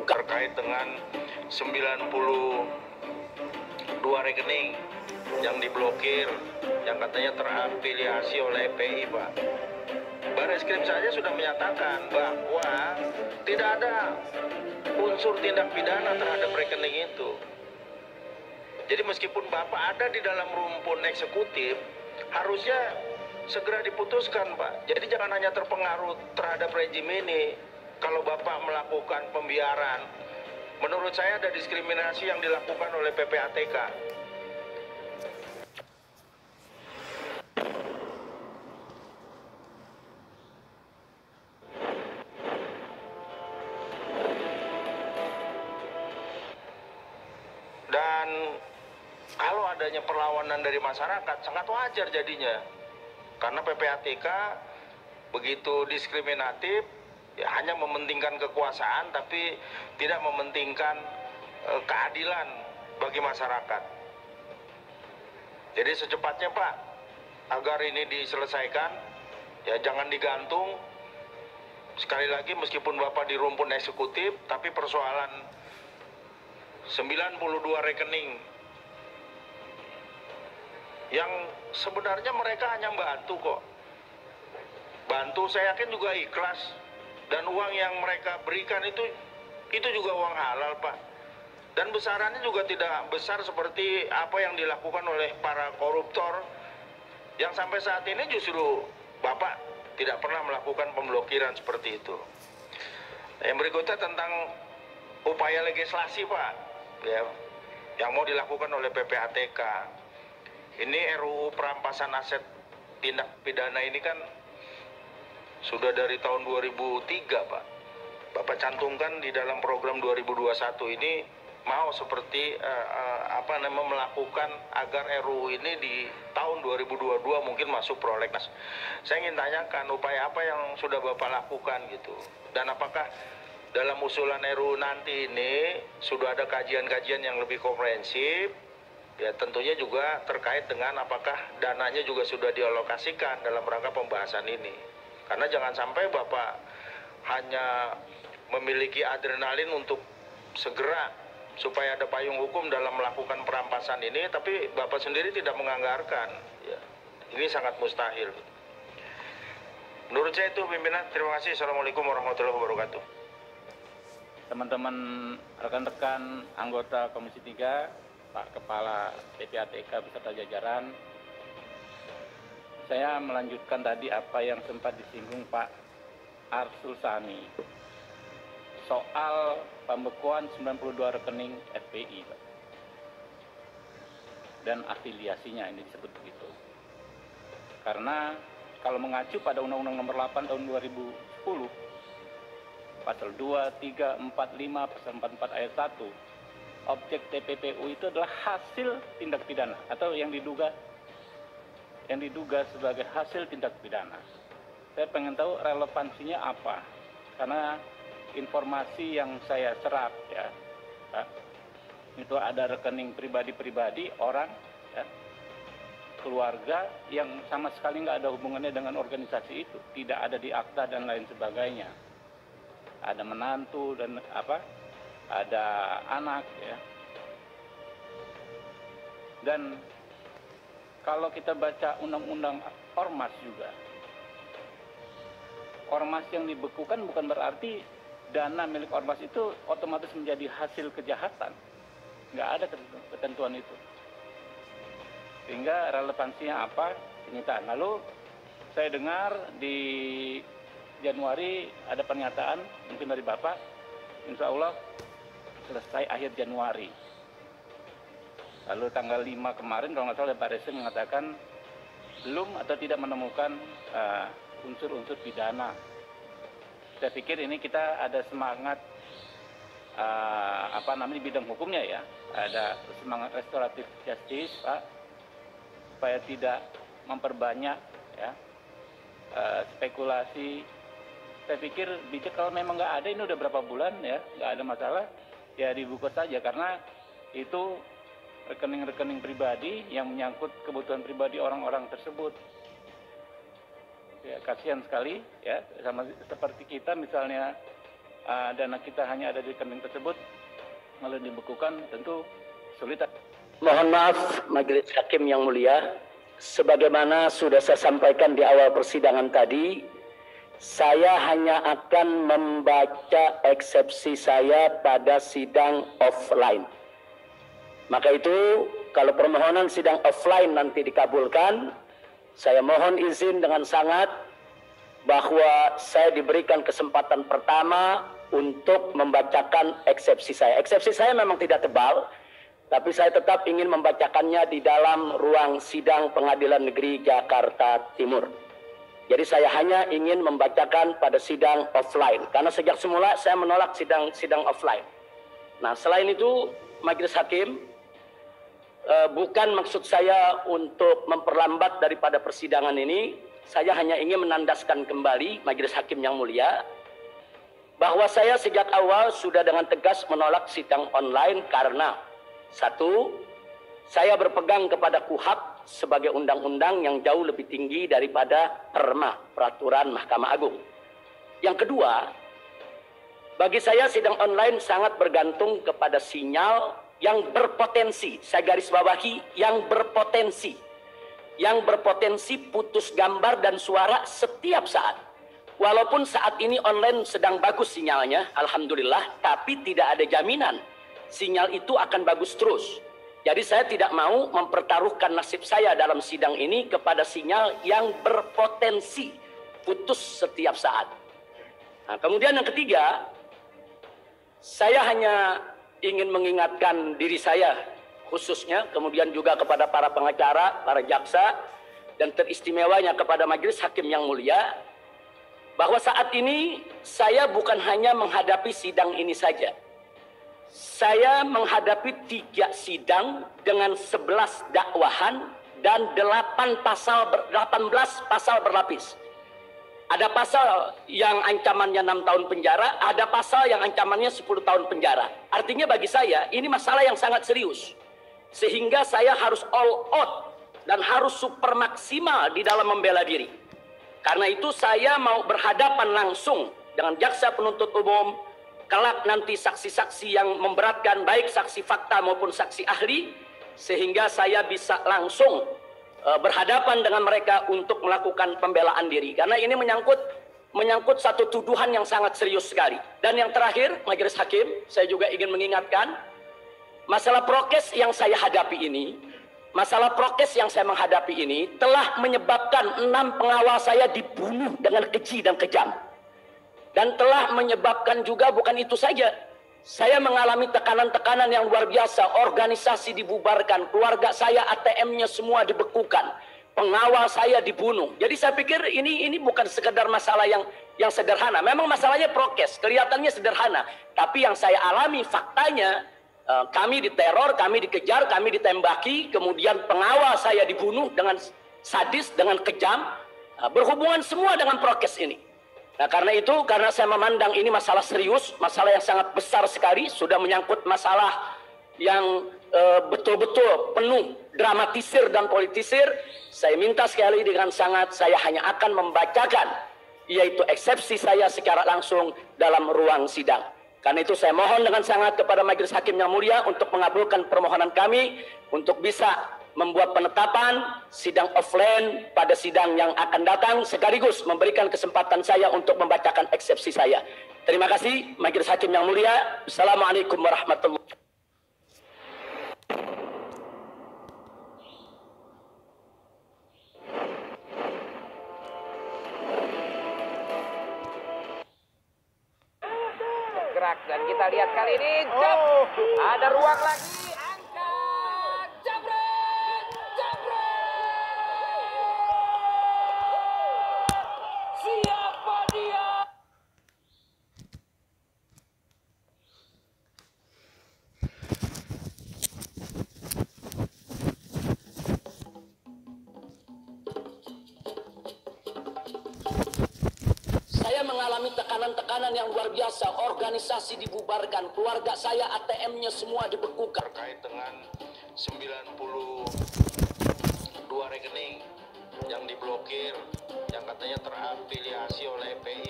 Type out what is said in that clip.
terkait dengan 92 rekening yang diblokir, yang katanya terafiliasi oleh FPI, Pak. Bareskrim saja sudah menyatakan bahwa tidak ada unsur tindak pidana terhadap rekening itu. Jadi meskipun Bapak ada di dalam rumpun eksekutif, harusnya segera diputuskan, Pak. Jadi jangan hanya terpengaruh terhadap rejim ini. Kalau Bapak melakukan pembiaran, menurut saya ada diskriminasi yang dilakukan oleh PPATK. Dan kalau adanya perlawanan dari masyarakat, sangat wajar jadinya. Karena PPATK begitu diskriminatif, ya hanya mementingkan kekuasaan, tapi tidak mementingkan keadilan bagi masyarakat. Jadi secepatnya, Pak, agar ini diselesaikan, ya jangan digantung. Sekali lagi, meskipun Bapak di rumpun eksekutif, tapi persoalan 92 rekening yang sebenarnya mereka hanya bantu kok. Bantu, saya yakin juga ikhlas. Dan uang yang mereka berikan itu juga uang halal, Pak. Dan besarannya juga tidak besar seperti apa yang dilakukan oleh para koruptor yang sampai saat ini justru Bapak tidak pernah melakukan pemblokiran seperti itu. Yang berikutnya tentang upaya legislasi, Pak, ya, yang mau dilakukan oleh PPATK. Ini RUU perampasan aset tindak pidana ini kan sudah dari tahun 2003, Pak. Bapak cantumkan di dalam program 2021 ini mau seperti melakukan agar RUU ini di tahun 2022 mungkin masuk prolegnas. Saya ingin tanyakan upaya apa yang sudah Bapak lakukan gitu. Dan apakah dalam usulan RUU nanti ini sudah ada kajian-kajian yang lebih komprehensif, ya tentunya juga terkait dengan apakah dananya juga sudah dialokasikan dalam rangka pembahasan ini. Karena jangan sampai Bapak hanya memiliki adrenalin untuk segera supaya ada payung hukum dalam melakukan perampasan ini, tapi Bapak sendiri tidak menganggarkan. Ya, ini sangat mustahil. Menurut saya itu, pimpinan. Terima kasih. Assalamualaikum warahmatullahi wabarakatuh. Teman-teman rekan-rekan anggota Komisi 3, Pak Kepala PPATK beserta jajaran, saya melanjutkan tadi apa yang sempat disinggung Pak Arsul Sani soal pembekuan 92 rekening FPI, Pak, dan afiliasinya ini disebut begitu. Karena kalau mengacu pada Undang-Undang Nomor 8 Tahun 2010, Pasal 2, 3, 4, 5, Pasal 44 Ayat 1, objek TPPU itu adalah hasil tindak pidana atau yang diduga sebagai hasil tindak pidana. Saya pengen tahu relevansinya apa, karena informasi yang saya serap ya, itu ada rekening pribadi-pribadi orang, ya, keluarga yang sama sekali nggak ada hubungannya dengan organisasi itu, tidak ada di akta dan lain sebagainya. Ada menantu dan ada anak, ya. Dan kalau kita baca undang-undang ormas juga, ormas yang dibekukan bukan berarti dana milik ormas itu otomatis menjadi hasil kejahatan. Nggak ada ketentuan itu. Sehingga relevansinya apa? Penyitaan. Lalu saya dengar di Januari ada pernyataan mungkin dari Bapak, insya Allah selesai akhir Januari. Lalu tanggal 5 kemarin kalau nggak salah Pak Resi mengatakan belum atau tidak menemukan unsur-unsur pidana. Saya pikir ini kita ada semangat di bidang hukumnya ya, ada semangat restoratif justice, Pak, supaya tidak memperbanyak ya spekulasi. Saya pikir bijak kalau memang nggak ada, ini udah berapa bulan ya, nggak ada masalah, ya dibuka saja, karena itu rekening-rekening pribadi yang menyangkut kebutuhan pribadi orang-orang tersebut. Ya, kasihan sekali ya, sama seperti kita misalnya dana kita hanya ada di rekening tersebut lalu dibekukan, tentu sulit. Mohon maaf Majelis Hakim yang mulia, sebagaimana sudah saya sampaikan di awal persidangan tadi, saya hanya akan membaca eksepsi saya pada sidang offline. Maka itu kalau permohonan sidang offline nanti dikabulkan, saya mohon izin dengan sangat bahwa saya diberikan kesempatan pertama untuk membacakan eksepsi saya. Eksepsi saya memang tidak tebal, tapi saya tetap ingin membacakannya di dalam ruang sidang Pengadilan Negeri Jakarta Timur. Jadi saya hanya ingin membacakan pada sidang offline, karena sejak semula saya menolak sidang offline. Nah, selain itu, Majelis Hakim, bukan maksud saya untuk memperlambat daripada persidangan ini. Saya hanya ingin menandaskan kembali Majelis Hakim yang mulia bahwa saya sejak awal sudah dengan tegas menolak sidang online karena satu, saya berpegang kepada KUHAP sebagai undang-undang yang jauh lebih tinggi daripada peraturan Mahkamah Agung. Yang kedua, bagi saya sidang online sangat bergantung kepada sinyal yang berpotensi, saya garis bawahi, yang berpotensi putus gambar dan suara setiap saat. Walaupun saat ini online sedang bagus sinyalnya, alhamdulillah, tapi tidak ada jaminan sinyal itu akan bagus terus. Jadi saya tidak mau mempertaruhkan nasib saya dalam sidang ini kepada sinyal yang berpotensi putus setiap saat. Nah, kemudian yang ketiga, saya hanya ingin mengingatkan diri saya khususnya, kemudian juga kepada para pengacara, para jaksa, dan teristimewanya kepada Majelis Hakim yang mulia, bahwa saat ini saya bukan hanya menghadapi sidang ini saja. Saya menghadapi 3 sidang dengan 11 dakwahan dan 18 pasal berlapis. Ada pasal yang ancamannya 6 tahun penjara, ada pasal yang ancamannya 10 tahun penjara. Artinya bagi saya ini masalah yang sangat serius. Sehingga saya harus all out dan harus super maksimal di dalam membela diri. Karena itu saya mau berhadapan langsung dengan jaksa penuntut umum, kelak nanti saksi-saksi yang memberatkan, baik saksi fakta maupun saksi ahli, sehingga saya bisa langsung berhadapan dengan mereka untuk melakukan pembelaan diri. Karena ini menyangkut satu tuduhan yang sangat serius sekali. Dan yang terakhir, Majelis Hakim, saya juga ingin mengingatkan, masalah prokes yang saya hadapi ini, telah menyebabkan 6 pengawal saya dibunuh dengan keji dan kejam. Dan telah menyebabkan juga bukan itu saja, saya mengalami tekanan-tekanan yang luar biasa, organisasi dibubarkan, keluarga saya ATM-nya semua dibekukan, pengawal saya dibunuh. Jadi saya pikir ini bukan sekedar masalah yang sederhana. Memang masalahnya prokes, kelihatannya sederhana, tapi yang saya alami faktanya, kami diteror, kami dikejar, kami ditembaki, kemudian pengawal saya dibunuh dengan sadis, dengan kejam, berhubungan semua dengan prokes ini. Nah, karena saya memandang ini masalah serius, masalah yang sangat besar sekali, sudah menyangkut masalah yang betul-betul penuh dramatisir dan politisir, saya minta sekali dengan sangat, saya hanya akan membacakan, yaitu eksepsi saya secara langsung dalam ruang sidang. Karena itu saya mohon dengan sangat kepada Majelis Hakim yang mulia untuk mengabulkan permohonan kami untuk bisa membuat penetapan sidang offline pada sidang yang akan datang, sekaligus memberikan kesempatan saya untuk membacakan eksepsi saya. Terima kasih Majelis Hakim yang mulia. Assalamualaikum warahmatullahi wabarakatuh. Gerak dan kita lihat kali ini jump. Ada ruang lagi, angkat, jabret, siapa dia? Saya mengalami tekanan-tekanan yang luar biasa, organisasi dibubarkan, keluarga saya ATM-nya semua dibekukan. Terkait dengan 92 rekening yang diblokir, yang katanya terafiliasi oleh FPI.